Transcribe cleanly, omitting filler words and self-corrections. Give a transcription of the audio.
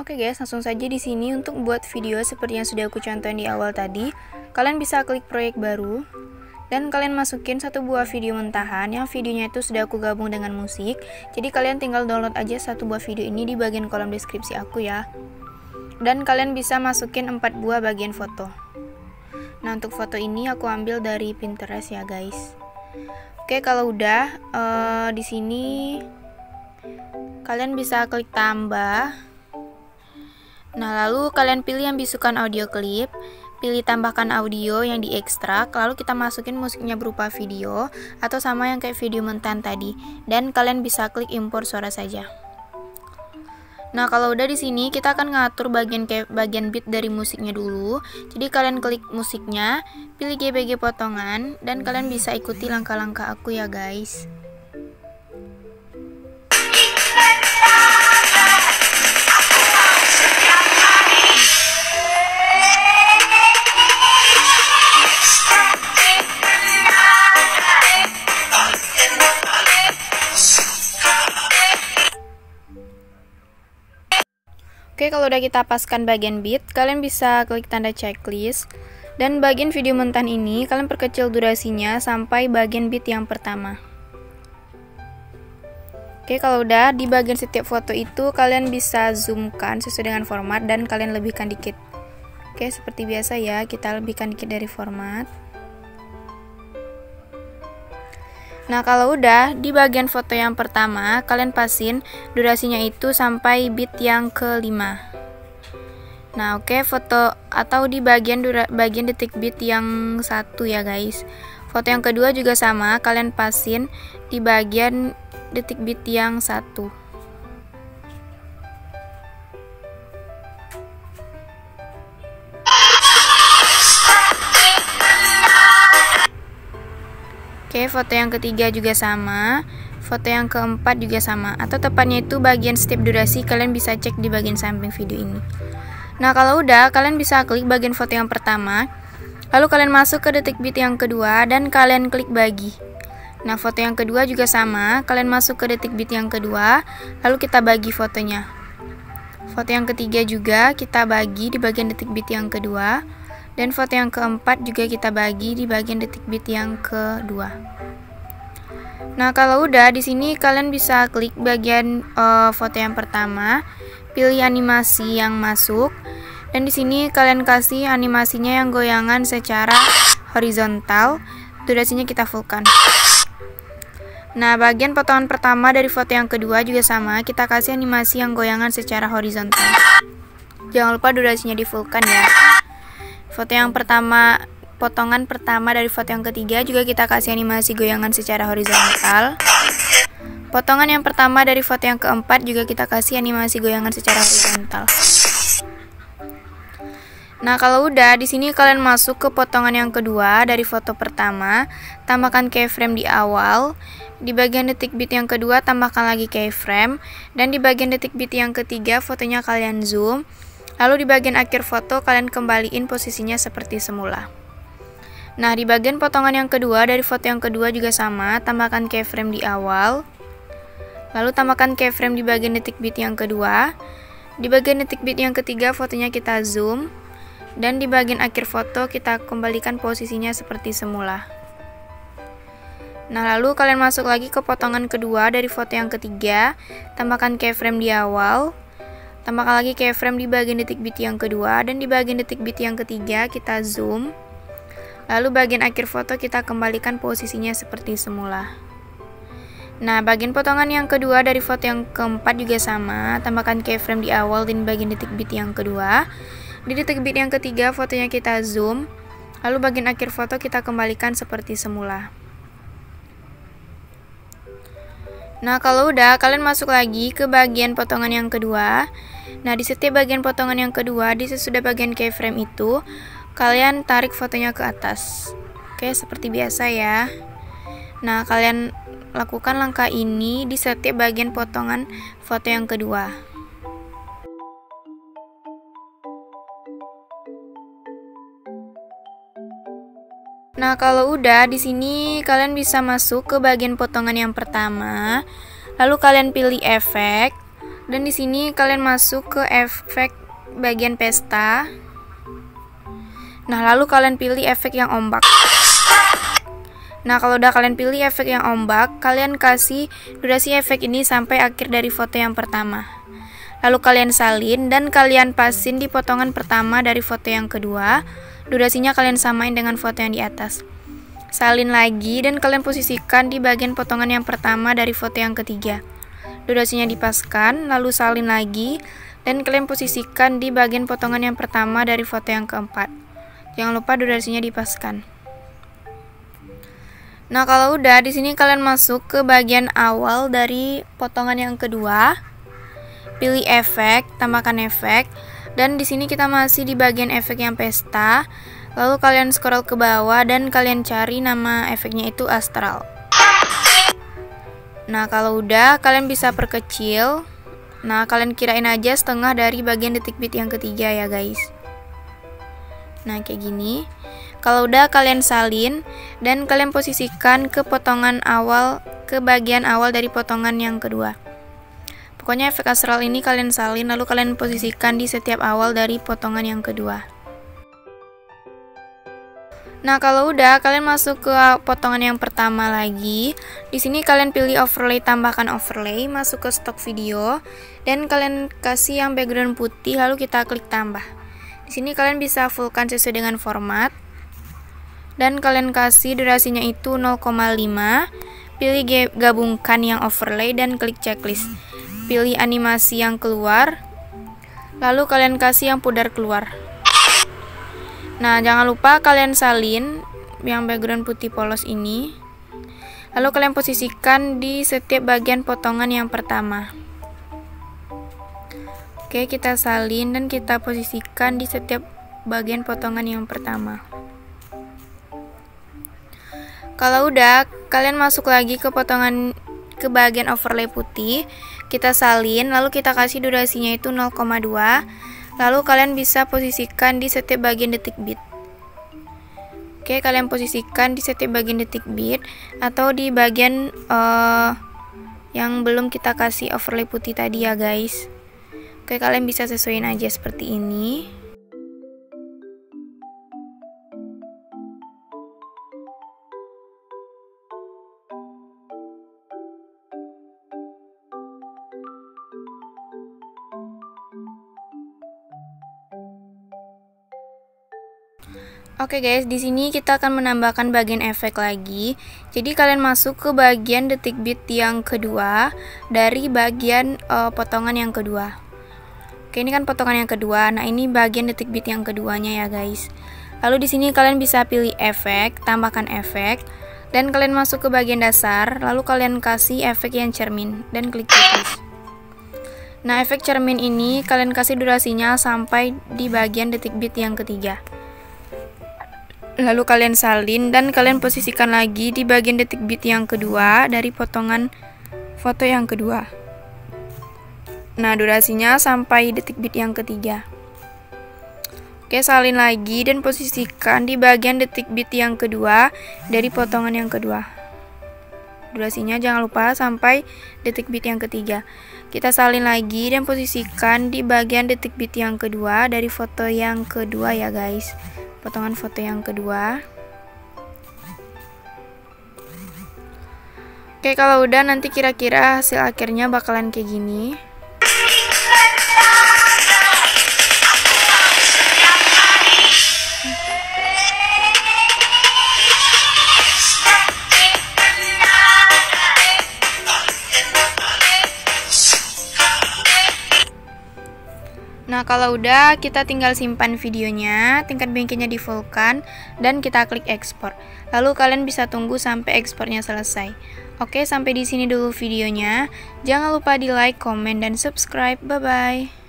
Oke guys, langsung saja di sini untuk buat video seperti yang sudah aku contohin di awal tadi. Kalian bisa klik proyek baru dan kalian masukin satu buah video mentahan yang videonya itu sudah aku gabung dengan musik. Jadi kalian tinggal download aja satu buah video ini di bagian kolom deskripsi aku ya. Dan kalian bisa masukin 4 buah bagian foto. Nah, untuk foto ini aku ambil dari Pinterest ya guys. Oke, kalau udah di sini kalian bisa klik tambah. Nah, lalu kalian pilih yang bisukan audio klip, pilih tambahkan audio yang diekstrak, lalu kita masukin musiknya berupa video atau sama yang kayak video mentahan tadi, dan kalian bisa klik impor suara saja. Nah, kalau udah di sini kita akan ngatur bagian beat dari musiknya dulu. Jadi kalian klik musiknya, pilih GBG potongan, dan kalian bisa ikuti langkah-langkah aku ya guys. Oke, kalau udah kita paskan bagian beat, kalian bisa klik tanda checklist. Dan bagian video mentahan ini, kalian perkecil durasinya sampai bagian beat yang pertama. Oke, kalau udah di bagian setiap foto itu, kalian bisa zoomkan sesuai dengan format dan kalian lebihkan dikit. Oke, seperti biasa ya, kita lebihkan dikit dari format. Nah, kalau udah di bagian foto yang pertama, kalian pasin durasinya itu sampai beat yang kelima. Nah, oke, foto atau di bagian detik beat yang 1 ya guys. Foto yang kedua juga sama, kalian pasin di bagian detik beat yang 1. Oke, foto yang ketiga juga sama, foto yang keempat juga sama, atau tepatnya itu bagian setiap durasi kalian bisa cek di bagian samping video ini. Nah, kalau udah, kalian bisa klik bagian foto yang pertama, lalu kalian masuk ke detik beat yang kedua dan kalian klik bagi. Nah, foto yang kedua juga sama, kalian masuk ke detik beat yang kedua, lalu kita bagi fotonya. Foto yang ketiga juga kita bagi di bagian detik beat yang kedua. Dan foto yang keempat juga kita bagi di bagian detik beat yang kedua. Nah, kalau udah di sini kalian bisa klik bagian foto yang pertama, pilih animasi yang masuk, dan di sini kalian kasih animasinya yang goyangan secara horizontal, durasinya kita fullkan. Nah, bagian potongan pertama dari foto yang kedua juga sama, kita kasih animasi yang goyangan secara horizontal. Jangan lupa durasinya di fullkan ya. Foto yang pertama, potongan pertama dari foto yang ketiga juga kita kasih animasi goyangan secara horizontal. Potongan yang pertama dari foto yang keempat juga kita kasih animasi goyangan secara horizontal. Nah, kalau udah di sini kalian masuk ke potongan yang kedua dari foto pertama, tambahkan keyframe di awal. Di bagian detik beat yang kedua tambahkan lagi keyframe, dan di bagian detik beat yang ketiga fotonya kalian zoom. Lalu di bagian akhir foto kalian kembaliin posisinya seperti semula. Nah, di bagian potongan yang kedua dari foto yang kedua juga sama, tambahkan keyframe di awal. Lalu tambahkan keyframe di bagian detik beat yang kedua. Di bagian detik beat yang ketiga fotonya kita zoom. Dan di bagian akhir foto kita kembalikan posisinya seperti semula. Nah, lalu kalian masuk lagi ke potongan kedua dari foto yang ketiga, tambahkan keyframe di awal. Tambahkan lagi keyframe di bagian detik beat yang kedua, dan di bagian detik beat yang ketiga kita zoom. Lalu bagian akhir foto kita kembalikan posisinya seperti semula. Nah, bagian potongan yang kedua dari foto yang keempat juga sama, tambahkan keyframe di awal dan bagian detik beat yang kedua. Di detik beat yang ketiga fotonya kita zoom. Lalu bagian akhir foto kita kembalikan seperti semula. Nah, kalau udah, kalian masuk lagi ke bagian potongan yang kedua. Nah, di setiap bagian potongan yang kedua, di sesudah bagian keyframe itu, kalian tarik fotonya ke atas. Oke, seperti biasa ya. Nah, kalian lakukan langkah ini di setiap bagian potongan foto yang kedua. Nah, kalau udah di sini kalian bisa masuk ke bagian potongan yang pertama. Lalu kalian pilih efek dan di sini kalian masuk ke efek bagian pesta. Nah, lalu kalian pilih efek yang ombak. Nah, kalau udah kalian pilih efek yang ombak, kalian kasih durasi efek ini sampai akhir dari foto yang pertama. Lalu kalian salin dan kalian pasin di potongan pertama dari foto yang kedua. Durasinya kalian samain dengan foto yang di atas. Salin lagi dan kalian posisikan di bagian potongan yang pertama dari foto yang ketiga. Durasinya dipaskan, lalu salin lagi dan kalian posisikan di bagian potongan yang pertama dari foto yang keempat. Jangan lupa durasinya dipaskan. Nah, kalau udah di sini kalian masuk ke bagian awal dari potongan yang kedua. Pilih efek, tambahkan efek. Dan di sini kita masih di bagian efek yang pesta. Lalu kalian scroll ke bawah dan kalian cari nama efeknya itu astral. Nah, kalau udah kalian bisa perkecil. Nah, kalian kirain aja setengah dari bagian detik bit yang ketiga ya guys. Nah, kayak gini. Kalau udah kalian salin dan kalian posisikan ke potongan awal, ke bagian awal dari potongan yang kedua. Pokoknya efek astral ini kalian salin lalu kalian posisikan di setiap awal dari potongan yang kedua. Nah, kalau udah kalian masuk ke potongan yang pertama lagi. Di sini kalian pilih overlay, tambahkan overlay, masuk ke stok video dan kalian kasih yang background putih lalu kita klik tambah. Di sini kalian bisa fullkan sesuai dengan format. Dan kalian kasih durasinya itu 0,5. Pilih gabungkan yang overlay dan klik checklist. Pilih animasi yang keluar, lalu kalian kasih yang pudar keluar. Nah, jangan lupa kalian salin yang background putih polos ini, lalu kalian posisikan di setiap bagian potongan yang pertama. Oke, kita salin dan kita posisikan di setiap bagian potongan yang pertama. Kalau udah, kalian masuk lagi ke bagian overlay putih, kita salin lalu kita kasih durasinya itu 0,2. Lalu kalian bisa posisikan di setiap bagian detik bit. Oke, kalian posisikan di setiap bagian detik bit atau di bagian yang belum kita kasih overlay putih tadi ya guys. Oke, kalian bisa sesuaiin aja seperti ini. Oke guys, di sini kita akan menambahkan bagian efek lagi. Jadi kalian masuk ke bagian detik bit yang kedua dari bagian potongan yang kedua. Oke, ini kan potongan yang kedua. Nah, ini bagian detik bit yang keduanya ya guys. Lalu di sini kalian bisa pilih efek, tambahkan efek, dan kalian masuk ke bagian dasar. Lalu kalian kasih efek yang cermin dan klik checklist. Nah, efek cermin ini kalian kasih durasinya sampai di bagian detik bit yang ketiga. Lalu kalian salin dan kalian posisikan lagi di bagian detik bit yang kedua dari potongan foto yang kedua. Nah, durasinya sampai detik bit yang ketiga. Oke, salin lagi dan posisikan di bagian detik bit yang kedua dari potongan yang kedua. Durasinya jangan lupa sampai detik bit yang ketiga. Kita salin lagi dan posisikan di bagian detik bit yang kedua dari foto yang kedua ya guys. Potongan foto yang kedua. Oke, kalau udah nanti kira-kira hasil akhirnya bakalan kayak gini. Nah, kalau udah kita tinggal simpan videonya, tingkat bengkelnya di fullkan, dan kita klik ekspor. Lalu kalian bisa tunggu sampai ekspornya selesai. Oke, sampai di sini dulu videonya. Jangan lupa di like, komen, dan subscribe. Bye-bye.